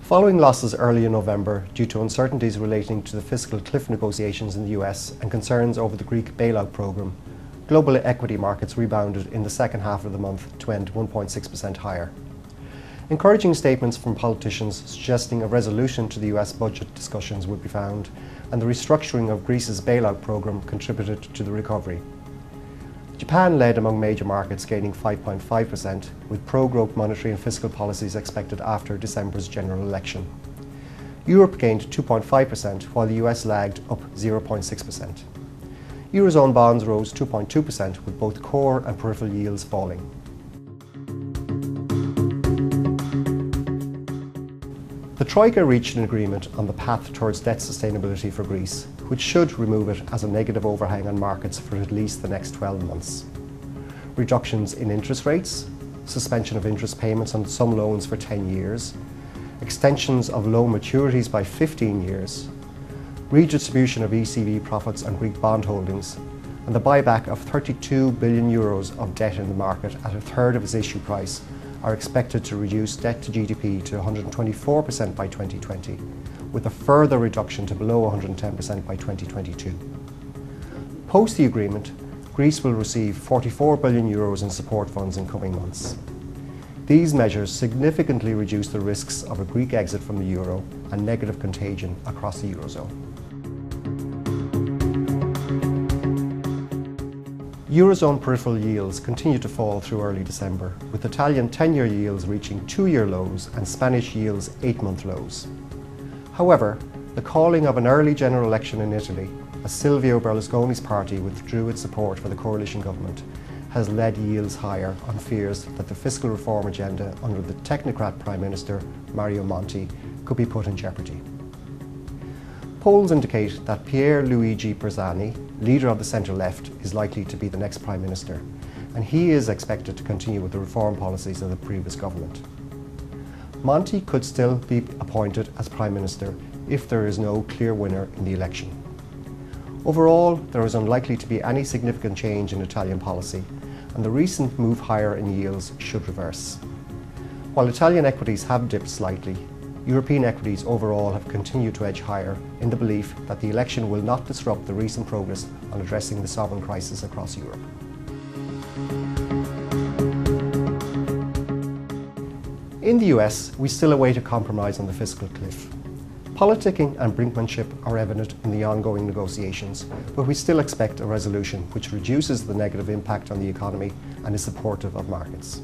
Following losses early in November due to uncertainties relating to the fiscal cliff negotiations in the US and concerns over the Greek bailout programme, global equity markets rebounded in the second half of the month to end 1.6% higher. Encouraging statements from politicians suggesting a resolution to the US budget discussions would be found, and the restructuring of Greece's bailout programme contributed to the recovery. Japan led among major markets, gaining 5.5%, with pro-growth monetary and fiscal policies expected after December's general election. Europe gained 2.5%, while the US lagged, up 0.6%. Eurozone bonds rose 2.2%, with both core and peripheral yields falling. The Troika reached an agreement on the path towards debt sustainability for Greece, which should remove it as a negative overhang on markets for at least the next 12 months. Reductions in interest rates, suspension of interest payments on some loans for 10 years, extensions of loan maturities by 15 years, redistribution of ECB profits on Greek bond holdings, and the buyback of €32 billion of debt in the market at a third of its issue price are expected to reduce debt to GDP to 124% by 2020, with a further reduction to below 110% by 2022. Post the agreement, Greece will receive €44 billion in support funds in coming months. These measures significantly reduce the risks of a Greek exit from the euro and negative contagion across the eurozone. Eurozone peripheral yields continue to fall through early December, with Italian 10-year yields reaching 2-year lows and Spanish yields 8-month lows. However, the calling of an early general election in Italy, as Silvio Berlusconi's party withdrew its support for the coalition government, has led yields higher on fears that the fiscal reform agenda under the technocrat Prime Minister Mario Monti could be put in jeopardy. Polls indicate that Pier Luigi Bersani, leader of the centre-left, is likely to be the next Prime Minister, and he is expected to continue with the reform policies of the previous government. Monti could still be appointed as Prime Minister if there is no clear winner in the election. Overall, there is unlikely to be any significant change in Italian policy, and the recent move higher in yields should reverse. While Italian equities have dipped slightly, European equities overall have continued to edge higher in the belief that the election will not disrupt the recent progress on addressing the sovereign crisis across Europe. In the US, we still await a compromise on the fiscal cliff. Politicking and brinkmanship are evident in the ongoing negotiations, but we still expect a resolution which reduces the negative impact on the economy and is supportive of markets.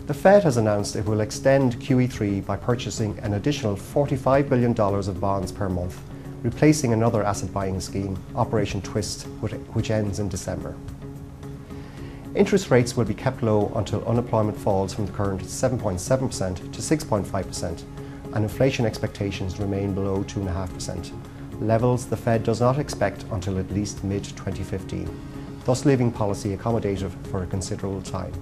The Fed has announced it will extend QE3 by purchasing an additional $45 billion of bonds per month, replacing another asset buying scheme, Operation Twist, which ends in December. Interest rates will be kept low until unemployment falls from the current 7.7% to 6.5%, and inflation expectations remain below 2.5%, levels the Fed does not expect until at least mid-2015, thus leaving policy accommodative for a considerable time.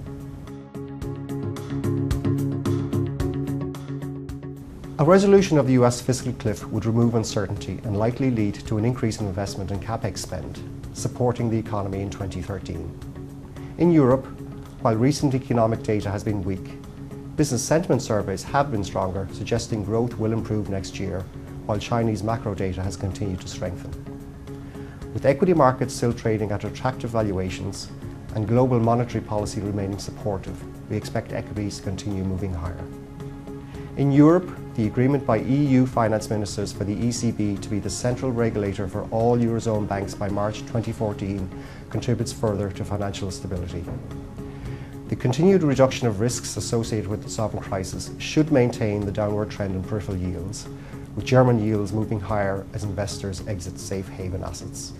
A resolution of the US fiscal cliff would remove uncertainty and likely lead to an increase in investment and capex spend, supporting the economy in 2013. In Europe, while recent economic data has been weak, business sentiment surveys have been stronger, suggesting growth will improve next year, while Chinese macro data has continued to strengthen. With equity markets still trading at attractive valuations and global monetary policy remaining supportive, we expect equities to continue moving higher. In Europe, the agreement by EU finance ministers for the ECB to be the central regulator for all Eurozone banks by March 2014 contributes further to financial stability. The continued reduction of risks associated with the sovereign crisis should maintain the downward trend in peripheral yields, with German yields moving higher as investors exit safe haven assets.